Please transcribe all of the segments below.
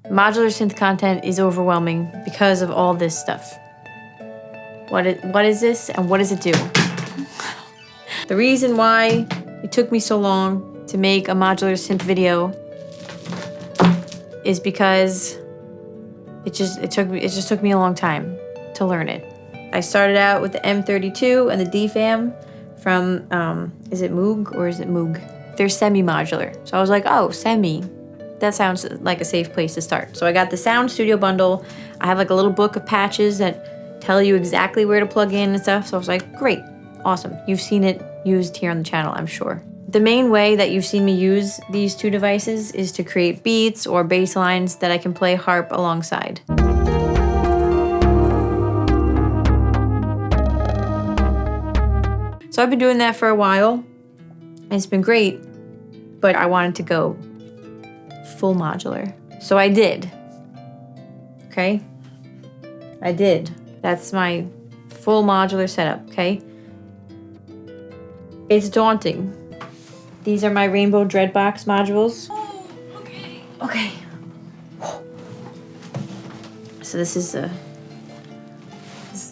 Modular synth content is overwhelming because of all this stuff. What is this and what does it do? The reason why it took me so long to make a modular synth video is because it just took me a long time to learn it. I started out with the M32 and the DFAM from, is it Moog or is it Moog? They're semi-modular. So I was like, oh, semi. That sounds like a safe place to start. So I got the Sound Studio bundle. I have like a little book of patches that tell you exactly where to plug in and stuff. So I was like, great, awesome. You've seen it used here on the channel, I'm sure. The main way that you've seen me use these two devices is to create beats or bass lines that I can play harp alongside. So I've been doing that for a while, and it's been great, but I wanted to go full modular. So I did, okay? I did. That's my full modular setup, okay? It's daunting. These are my Rainbow Dreadbox modules. Oh, okay. Okay. So this is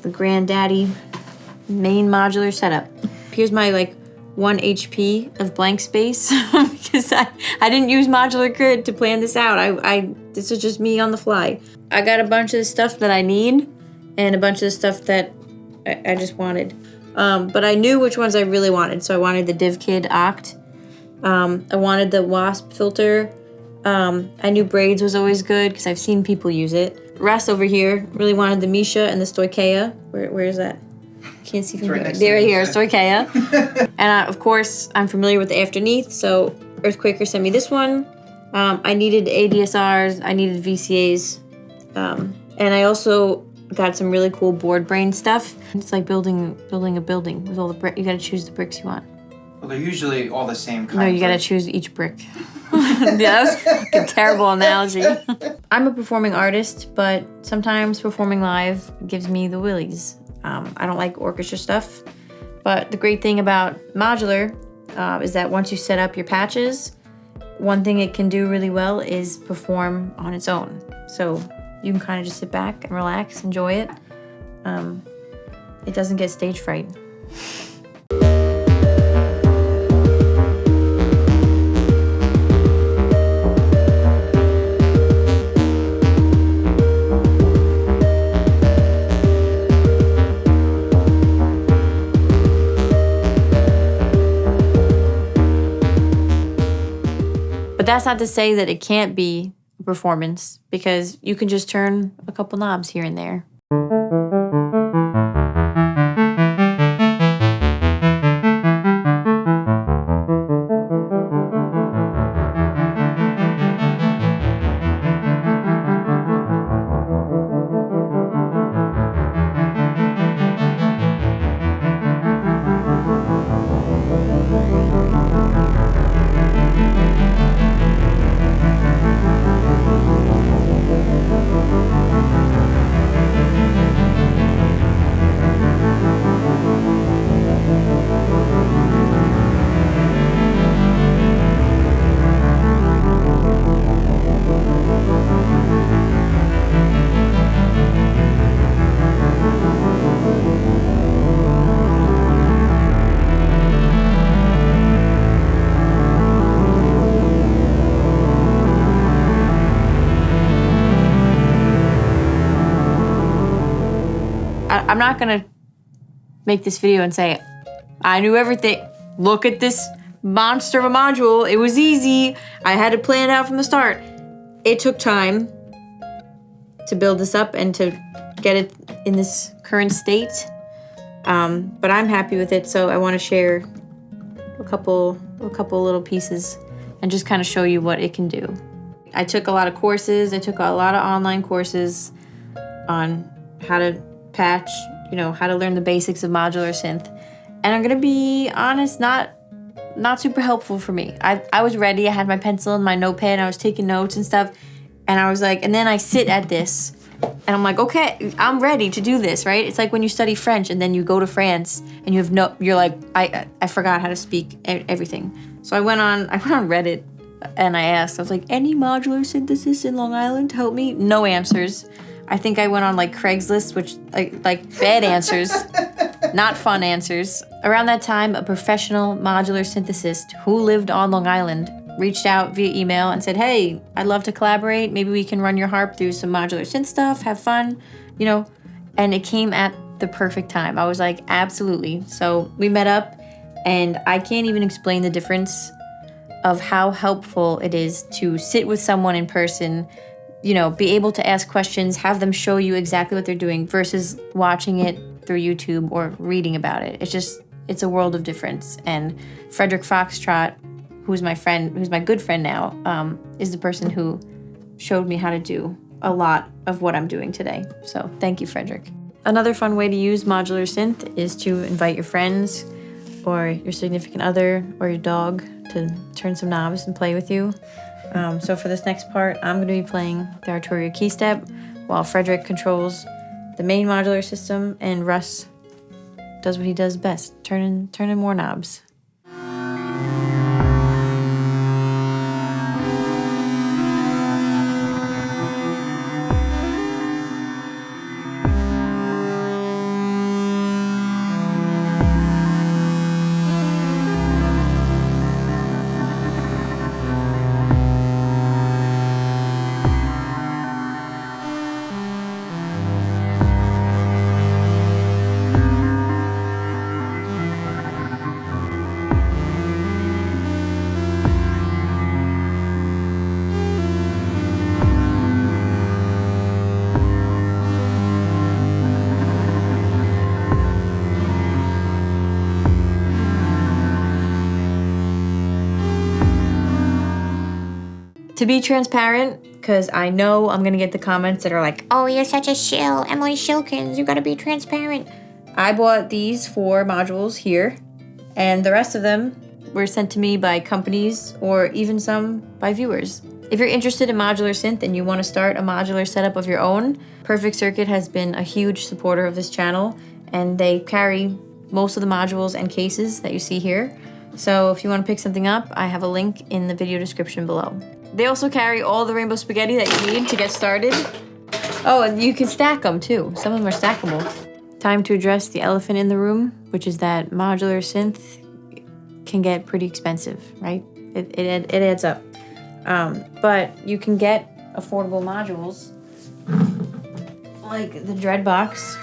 the granddaddy main modular setup. Here's my like 1 HP of blank space because I didn't use modular grid to plan this out. This is just me on the fly. I got a bunch of the stuff that I need and a bunch of the stuff that I just wanted. But I knew which ones I really wanted. So I wanted the DivKid Oct. I wanted the Wasp filter. I knew braids was always good because I've seen people use it. Russ over here really wanted the Misha and the Stoicheia. Where is that? Can't see from here. There, here, Stoicheia. And of course, I'm familiar with the Afterneath, so Earthquaker sent me this one. I needed ADSRs, I needed VCAs, and I also got some really cool board brain stuff. It's like building a building with all the bricks. You gotta choose the bricks you want. Well, they're usually all the same kind. No, you gotta choose each brick. Yeah, that was a fucking terrible analogy. I'm a performing artist, but sometimes performing live gives me the willies. I don't like orchestra stuff, but the great thing about modular is that once you set up your patches, one thing it can do really well is perform on its own. So you can kind of just sit back and relax, enjoy it. It doesn't get stage fright. That's not to say that it can't be a performance, because you can just turn a couple knobs here and there. I'm not gonna make this video and say, I knew everything. Look at this monster of a module. It was easy. I had to plan it out from the start. It took time to build this up and to get it in this current state. But I'm happy with it, so I want to share a couple little pieces and just kind of show you what it can do. I took a lot of courses. I took a lot of online courses on how to patch, how to learn the basics of modular synth. And I'm gonna be honest, not super helpful for me. I was ready, I had my pencil and my notepad, I was taking notes and stuff, and I was like, and then I sit at this, and I'm like, okay, I'm ready to do this, right? It's like when you study French and then you go to France and you're like, I forgot how to speak everything. So I went on Reddit And I asked, I was like, any modular synthesis in Long Island? Help me. No answers. I think I went on like Craigslist, which like bad answers, not fun answers. Around that time, a professional modular synthesist who lived on Long Island reached out via email and said, hey, I'd love to collaborate. Maybe we can run your harp through some modular synth stuff, have fun, you know. And it came at the perfect time. I was like, absolutely. So we met up, and I can't even explain the difference of how helpful it is to sit with someone in person, you know, be able to ask questions, have them show you exactly what they're doing versus watching it through YouTube or reading about it. It's a world of difference. And Frederick Foxtrot, who's my friend, who's my good friend now, is the person who showed me how to do a lot of what I'm doing today. So thank you, Frederick. Another fun way to use modular synth is to invite your friends or your significant other or your dog to turn some knobs and play with you. So for this next part, I'm going to be playing the Arturia key step while Frederick controls the main modular system and Russ does what he does best, turning more knobs. To be transparent, because I know I'm going to get the comments that are like, oh, you're such a shill, Emily Shilkins, you got to be transparent. I bought these 4 modules here, and the rest of them were sent to me by companies or even some by viewers. If you're interested in modular synth and you want to start a modular setup of your own, Perfect Circuit has been a huge supporter of this channel, and they carry most of the modules and cases that you see here. So if you want to pick something up, I have a link in the video description below. They also carry all the rainbow spaghetti that you need to get started. Oh, and you can stack them too. Some of them are stackable. Time to address the elephant in the room, which is that modular synth can get pretty expensive, right? It adds up. But you can get affordable modules like the Dreadbox,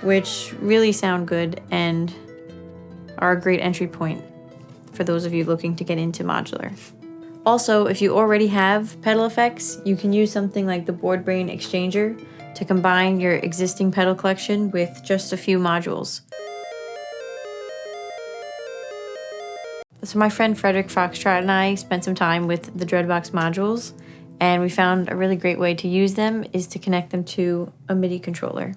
which really sound good and are a great entry point for those of you looking to get into modular. Also, if you already have pedal effects, you can use something like the Board Brain Exchanger to combine your existing pedal collection with just a few modules. So my friend Frederick Foxtrot and I spent some time with the Dreadbox modules, and we found a really great way to use them is to connect them to a MIDI controller.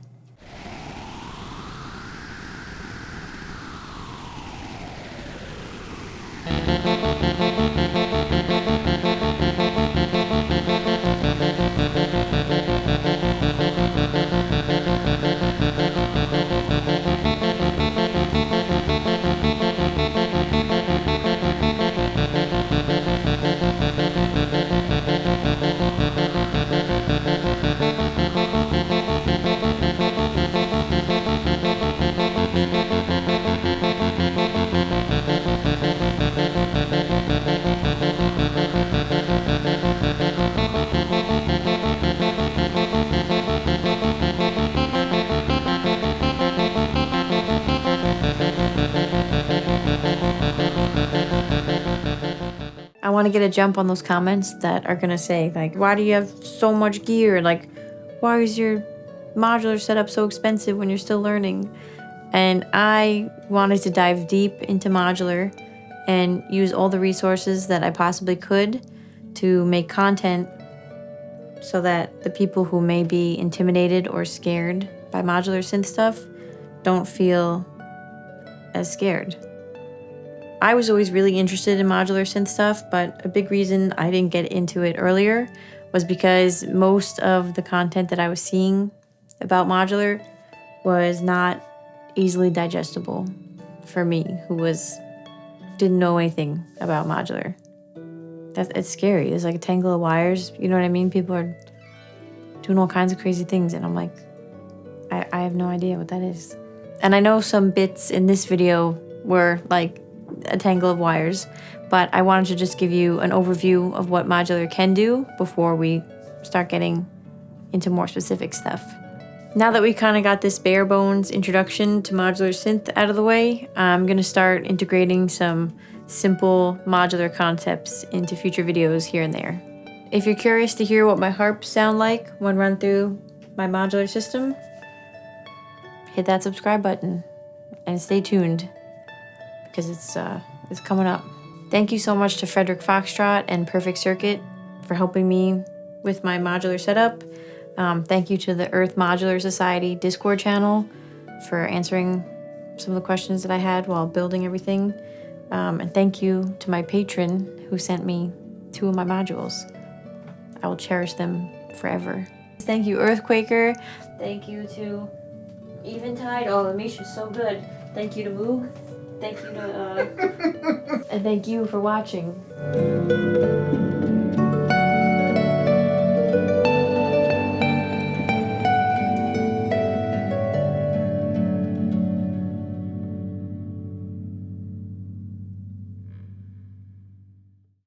I want to get a jump on those comments that are going to say, like, why do you have so much gear? Like, why is your modular setup so expensive when you're still learning? And I wanted to dive deep into modular and use all the resources that I possibly could to make content so that the people who may be intimidated or scared by modular synth stuff don't feel as scared. I was always really interested in modular synth stuff, but a big reason I didn't get into it earlier was because most of the content that I was seeing about modular was not easily digestible for me, who didn't know anything about modular. it's scary. There's like a tangle of wires. You know what I mean? People are doing all kinds of crazy things, and I'm like, I have no idea what that is. And I know some bits in this video were like a tangle of wires, but I wanted to just give you an overview of what Modular can do before we start getting into more specific stuff. Now that we kind of got this bare bones introduction to Modular synth out of the way, I'm going to start integrating some simple modular concepts into future videos here and there. If you're curious to hear what my harps sound like when run through my modular system, hit that subscribe button and stay tuned because it's coming up. Thank you so much to Frederick Foxtrot and Perfect Circuit for helping me with my modular setup. Thank you to the Earth Modular Society Discord channel for answering some of the questions that I had while building everything. And thank you to my patron who sent me 2 of my modules. I will cherish them forever. Thank you, Earthquaker. Thank you to Eventide. Oh, Amisha's so good. Thank you to Moog. Thank you to, and thank you for watching.